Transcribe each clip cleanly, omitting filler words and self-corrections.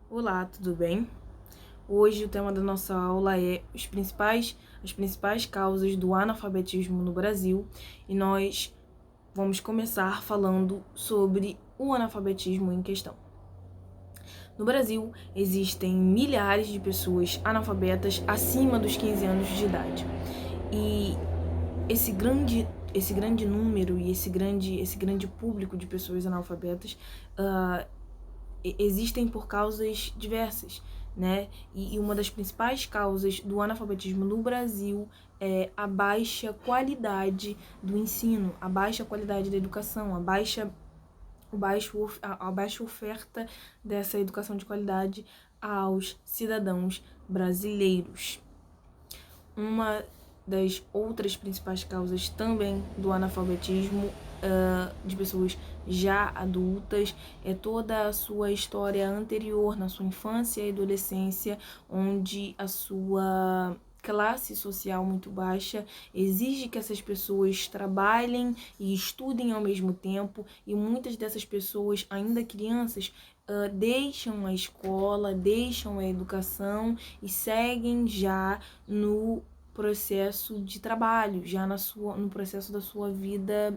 Olá, tudo bem? Hoje o tema da nossa aula é as principais causas do analfabetismo no Brasil e nós vamos começar falando sobre o analfabetismo em questão. No Brasil, existem milhares de pessoas analfabetas acima dos 15 anos de idade. E esse grande número e esse grande público de pessoas analfabetas existem por causas diversas, né? E uma das principais causas do analfabetismo no Brasil é a baixa qualidade do ensino, a baixa qualidade da educação, a baixa oferta dessa educação de qualidade aos cidadãos brasileiros. Uma das outras principais causas também do analfabetismo de pessoas já adultas é toda a sua história anterior, na sua infância e adolescência, onde a sua classe social muito baixa exige que essas pessoas trabalhem e estudem ao mesmo tempo, e muitas dessas pessoas, ainda crianças, deixam a escola, deixam a educação e seguem já no processo de trabalho, já no processo da sua vida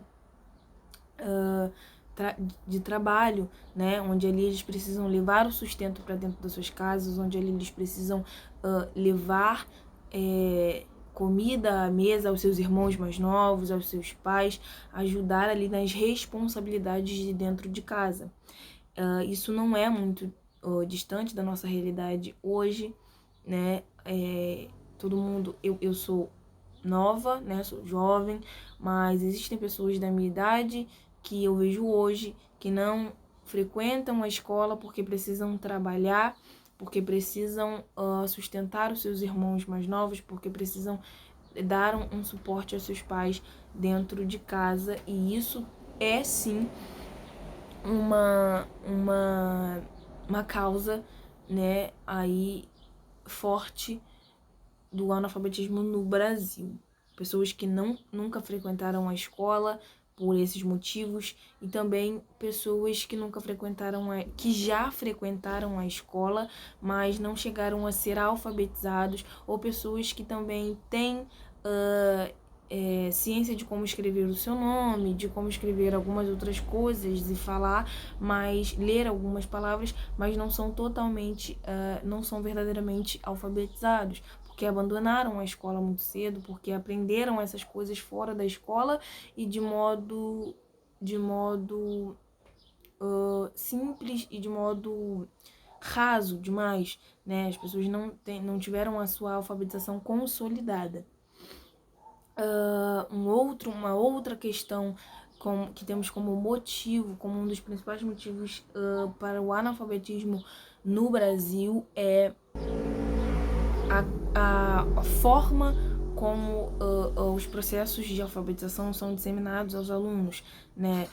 de trabalho, né? Onde ali eles precisam levar o sustento para dentro das suas casas, onde ali eles precisam levar comida à mesa aos seus irmãos mais novos, aos seus pais, ajudar ali nas responsabilidades de dentro de casa. Isso não é muito distante da nossa realidade hoje, né? Todo mundo, eu sou nova, né? Sou jovem, mas existem pessoas da minha idade que eu vejo hoje que não frequentam a escola porque precisam trabalhar, porque precisam sustentar os seus irmãos mais novos, porque precisam dar um suporte aos seus pais dentro de casa, e isso é sim uma causa, né, aí forte do analfabetismo no Brasil. Pessoas que nunca frequentaram a escola por esses motivos, e também pessoas que nunca frequentaram que já frequentaram a escola, mas não chegaram a ser alfabetizados, ou pessoas que também têm ciência de como escrever o seu nome, de como escrever algumas outras coisas e falar, mas ler algumas palavras, mas não são totalmente, não são verdadeiramente alfabetizados, porque abandonaram a escola muito cedo, porque aprenderam essas coisas fora da escola e de modo simples e de modo raso demais, né? As pessoas não tiveram a sua alfabetização consolidada. Uma outra questão que temos como motivo, como um dos principais motivos para o analfabetismo no Brasil é a forma como os processos de alfabetização são disseminados aos alunos, né?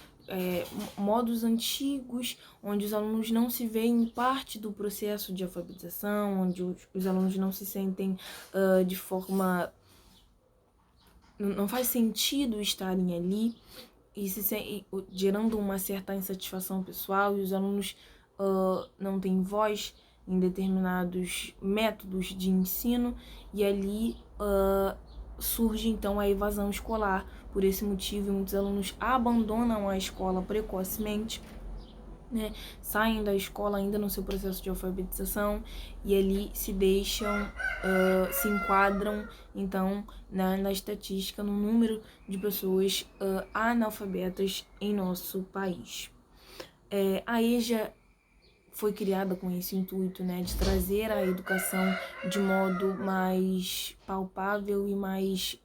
Modos antigos, onde os alunos não se veem parte do processo de alfabetização, onde os alunos não se sentem de forma... Não faz sentido estarem ali, e gerando uma certa insatisfação pessoal, e os alunos não têm voz em determinados métodos de ensino, e ali surge então a evasão escolar. Por esse motivo, muitos alunos abandonam a escola precocemente, né? Saem da escola ainda no seu processo de alfabetização, e ali se deixam, se enquadram então na estatística, no número de pessoas analfabetas em nosso país. A EJA foi criada com esse intuito, né, de trazer a educação de modo mais palpável e mais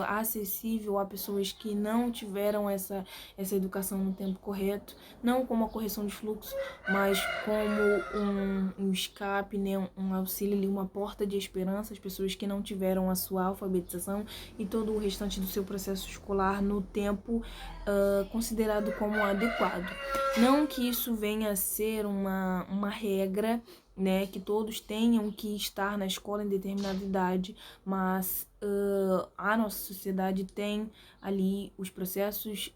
acessível a pessoas que não tiveram essa educação no tempo correto, não como a correção de fluxo, mas como um escape, né, um auxílio, uma porta de esperança às pessoas que não tiveram a sua alfabetização e todo o restante do seu processo escolar no tempo considerado como adequado. Não que isso venha a ser uma regra, né, que todos tenham que estar na escola em determinada idade, mas a nossa sociedade tem ali os processos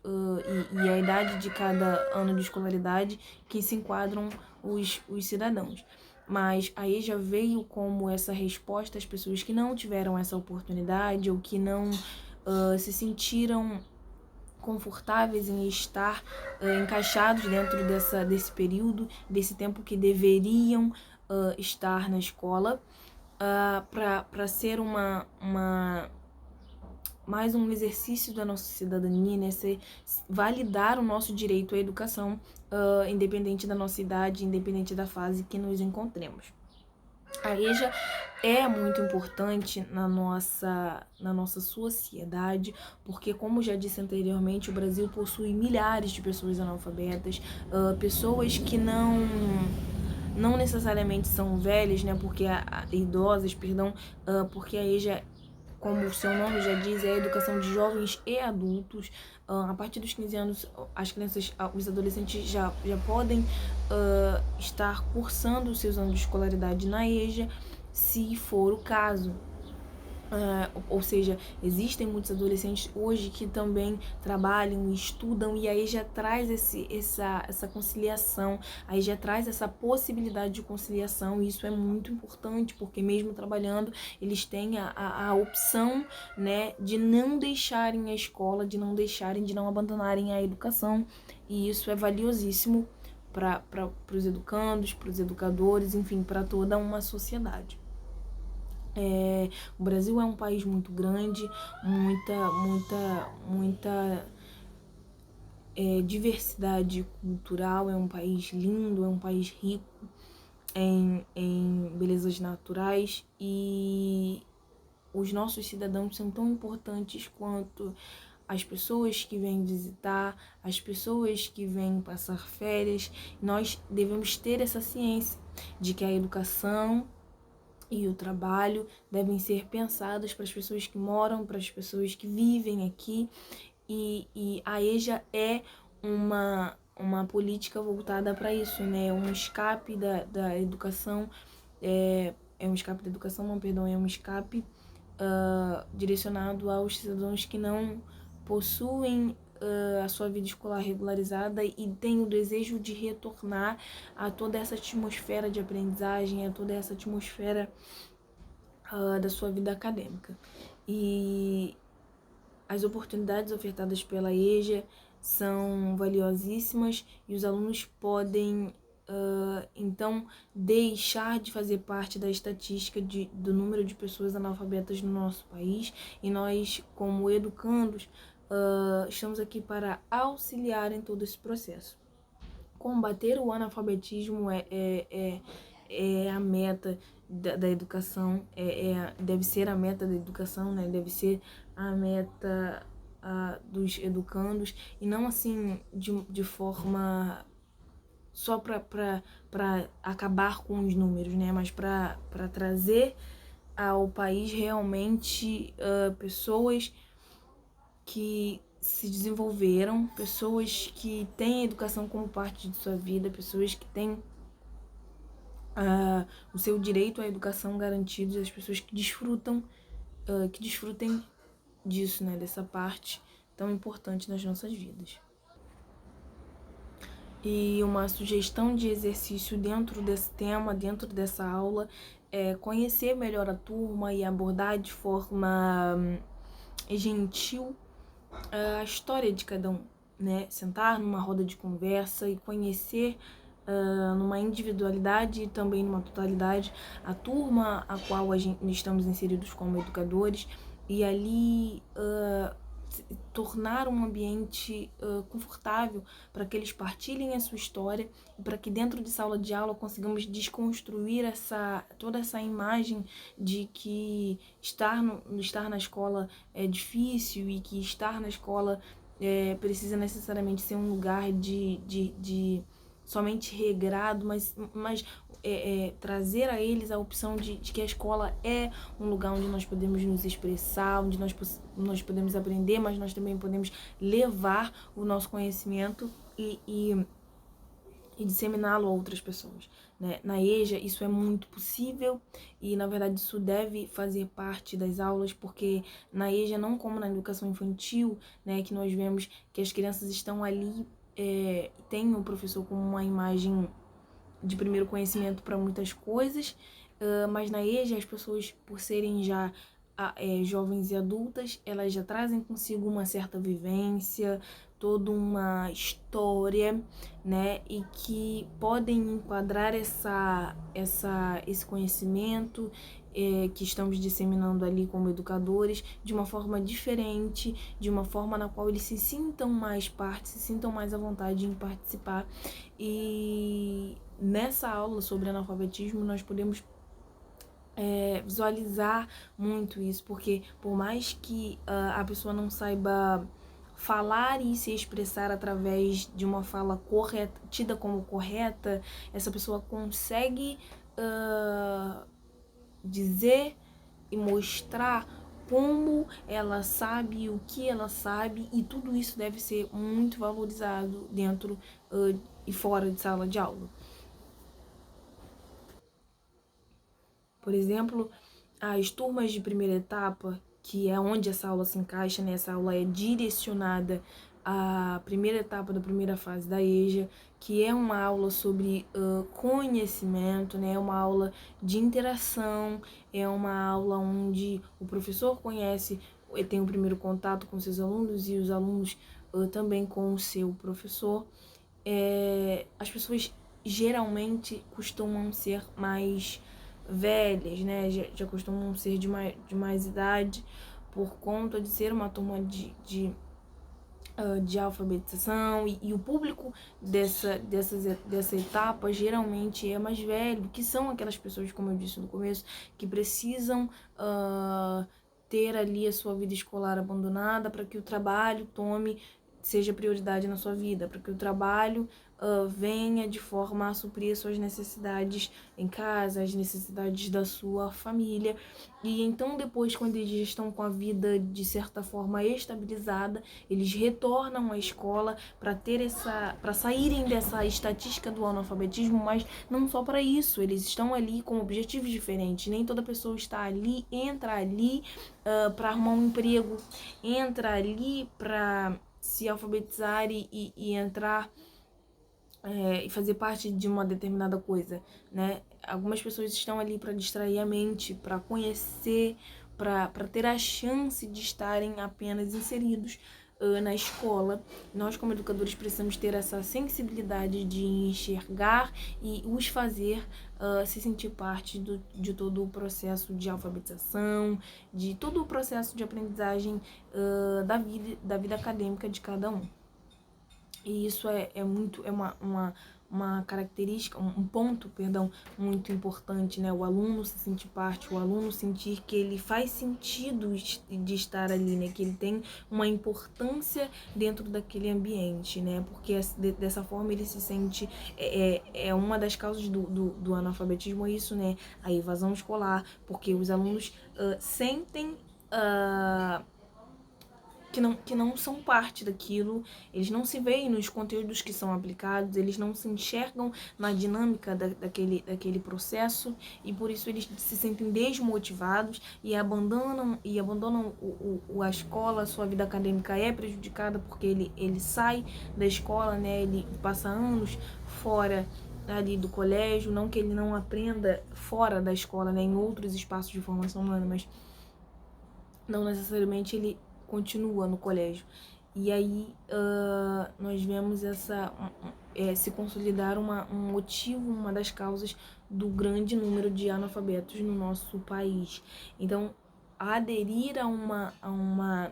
e a idade de cada ano de escolaridade que se enquadram os cidadãos. mas a EJA veio como essa resposta às pessoas que não tiveram essa oportunidade ou que não se sentiram confortáveis em estar encaixados dentro desse período, desse tempo que deveriam estar na escola, para ser mais um exercício da nossa cidadania, né? Validar o nosso direito à educação, independente da nossa idade, independente da fase que nos encontremos. A EJA é muito importante na nossa sociedade, porque, como já disse anteriormente, o Brasil possui milhares de pessoas analfabetas, pessoas que não necessariamente são velhas, né, porque idosas, perdão, porque a EJA, como o seu nome já diz, é a educação de jovens e adultos. A partir dos 15 anos, as crianças, os adolescentes já podem estar cursando os seus anos de escolaridade na EJA, se for o caso. Ou seja, existem muitos adolescentes hoje que também trabalham e estudam, e aí já traz essa conciliação, aí já traz essa possibilidade de conciliação, e isso é muito importante, porque mesmo trabalhando, eles têm a opção, né, de não deixarem a escola, de não abandonarem a educação, e isso é valiosíssimo para os educandos, para os educadores, enfim, para toda uma sociedade. O Brasil é um país muito grande, muita diversidade cultural, é um país lindo, é um país rico em belezas naturais, e os nossos cidadãos são tão importantes quanto as pessoas que vêm visitar, as pessoas que vêm passar férias. Nós devemos ter essa ciência de que a educação e o trabalho devem ser pensados para as pessoas que moram, para as pessoas que vivem aqui, e a EJA é uma política voltada para isso, né? Um escape da educação, um escape da educação, não, perdão, é um escape direcionado aos cidadãos que não possuem a sua vida escolar regularizada e têm o desejo de retornar a toda essa atmosfera de aprendizagem, a toda essa atmosfera da sua vida acadêmica. E as oportunidades ofertadas pela EJA são valiosíssimas, e os alunos podem então deixar de fazer parte da estatística do número de pessoas analfabetas no nosso país, e nós, como educandos, estamos aqui para auxiliar em todo esse processo. Combater o analfabetismo é a meta da educação, deve ser a meta da educação, né? Deve ser a meta dos educandos, e não assim de forma só para acabar com os números, né? Mas para trazer ao país realmente pessoas que se desenvolveram, pessoas que têm a educação como parte de sua vida, pessoas que têm o seu direito à educação garantido, as pessoas que desfrutem disso, né? Dessa parte tão importante nas nossas vidas. E uma sugestão de exercício dentro desse tema, dentro dessa aula, é conhecer melhor a turma e abordar de forma gentil a história de cada um, né? Sentar numa roda de conversa e conhecer numa individualidade e também numa totalidade a turma a qual estamos inseridos como educadores, e ali tornar um ambiente confortável para que eles partilhem a sua história, e para que dentro dessa aula de aula consigamos desconstruir toda essa imagem de que estar na escola é difícil, e que estar na escola precisa necessariamente ser um lugar de somente regrado, mas trazer a eles a opção de que a escola é um lugar onde nós podemos nos expressar, onde nós podemos aprender, mas nós também podemos levar o nosso conhecimento e disseminá-lo a outras pessoas, né? Na EJA isso é muito possível, e na verdade isso deve fazer parte das aulas, porque na EJA, não como na educação infantil, né, que nós vemos que as crianças estão ali, tem o professor como uma imagem de primeiro conhecimento para muitas coisas, mas na EJA as pessoas, por serem já jovens e adultas, elas já trazem consigo uma certa vivência, toda uma história, né, e que podem enquadrar esse conhecimento que estamos disseminando ali como educadores de uma forma diferente, de uma forma na qual eles se sintam mais parte, se sintam mais à vontade em participar. E nessa aula sobre analfabetismo nós podemos visualizar muito isso, porque por mais que a pessoa não saiba falar e se expressar através de uma fala correta, tida como correta, essa pessoa consegue dizer e mostrar como ela sabe, o que ela sabe, e tudo isso deve ser muito valorizado dentro e fora de sala de aula. Por exemplo, as turmas de primeira etapa, que é onde essa aula se encaixa, né? Essa aula é direcionada à primeira etapa da primeira fase da EJA, que é uma aula sobre conhecimento, né? É uma aula de interação, é uma aula onde o professor conhece, tem o primeiro contato com seus alunos e os alunos também com o seu professor. As pessoas geralmente costumam ser mais velhas, né? Já costumam ser de mais idade, por conta de ser uma turma de alfabetização, e o público dessa etapa geralmente é mais velho, que são aquelas pessoas, como eu disse no começo, que precisam ter ali a sua vida escolar abandonada para que o trabalho seja prioridade na sua vida, para que o trabalho venha de forma a suprir as suas necessidades em casa, as necessidades da sua família. E então depois, quando eles já estão com a vida de certa forma estabilizada, eles retornam à escola para saírem dessa estatística do analfabetismo, mas não só para isso, eles estão ali com objetivos diferentes. Nem toda pessoa entra ali para arrumar um emprego, entra ali para se alfabetizar e entrar e fazer parte de uma determinada coisa, né? Algumas pessoas estão ali para distrair a mente, para conhecer, para ter a chance de estarem apenas inseridos na escola. Nós, como educadores, precisamos ter essa sensibilidade de enxergar e os fazer se sentir parte de todo o processo de alfabetização, de todo o processo de aprendizagem da vida acadêmica de cada um. E isso é uma característica, um ponto, perdão, muito importante, né? O aluno se sentir parte, o aluno sentir que ele faz sentido de estar ali, né? Que ele tem uma importância dentro daquele ambiente, né? Porque dessa forma ele se sente... uma das causas do analfabetismo é isso, né? A evasão escolar, porque os alunos sentem... que não são parte daquilo, eles não se veem nos conteúdos que são aplicados, eles não se enxergam na dinâmica daquele processo, e por isso eles se sentem desmotivados e abandonam a escola. A sua vida acadêmica é prejudicada porque ele sai da escola, né? Ele passa anos fora ali do colégio, não que ele não aprenda fora da escola, né? Em outros espaços de formação humana, mas não necessariamente ele continua no colégio. E aí nós vemos se consolidar um motivo, uma das causas do grande número de analfabetos no nosso país. Então, aderir a uma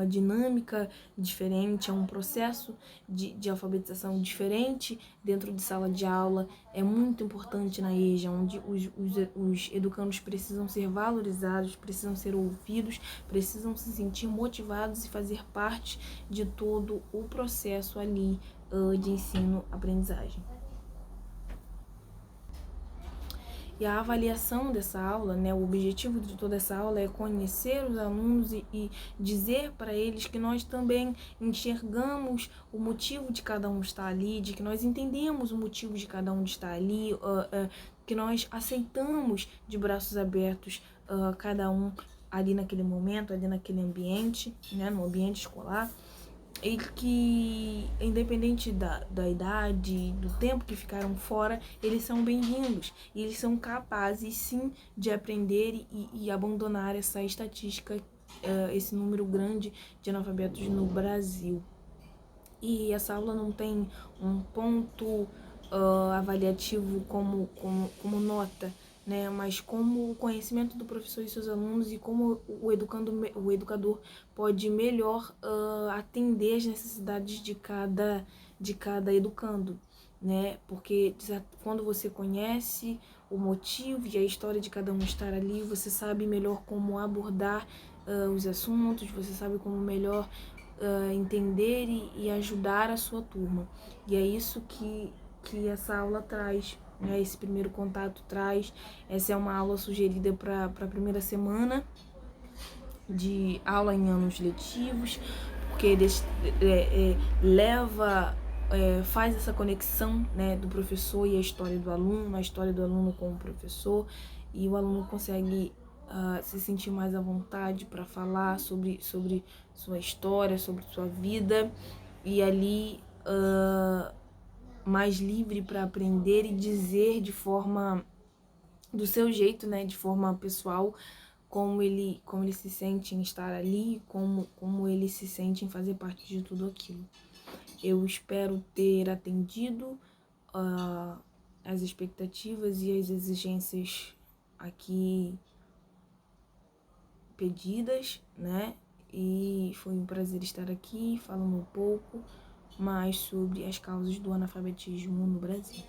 dinâmica diferente, a um processo de alfabetização diferente dentro de sala de aula é muito importante na EJA, onde os educandos precisam ser valorizados, precisam ser ouvidos, precisam se sentir motivados e fazer parte de todo o processo ali de ensino-aprendizagem. E a avaliação dessa aula, né, o objetivo de toda essa aula é conhecer os alunos e dizer para eles que nós também enxergamos o motivo de cada um estar ali, de que nós entendemos o motivo de cada um estar ali, que nós aceitamos de braços abertos cada um ali naquele momento, ali naquele ambiente, né, no ambiente escolar. e que, independente da idade, do tempo que ficaram fora, eles são bem-vindos e eles são capazes sim de aprender e abandonar essa estatística, esse número grande de analfabetos no Brasil. E essa aula não tem um ponto avaliativo como nota, né? Mas como o conhecimento do professor e seus alunos e como o educador pode melhor atender as necessidades de cada educando, né? Porque quando você conhece o motivo e a história de cada um estar ali, você sabe melhor como abordar os assuntos, você sabe como melhor entender e ajudar a sua turma. E é isso que essa aula traz, né? Esse primeiro contato traz. Essa é uma aula sugerida para a primeira semana de aula em anos letivos, porque eles faz essa conexão, né, do professor e a história do aluno com o professor, e o aluno consegue se sentir mais à vontade para falar sobre sua história, sobre sua vida, e ali mais livre para aprender e dizer de forma do seu jeito, né, de forma pessoal, como ele se sente em estar ali, como ele se sente em fazer parte de tudo aquilo. Eu espero ter atendido as expectativas e as exigências aqui pedidas, né? E foi um prazer estar aqui falando um pouco mais sobre as causas do analfabetismo no Brasil.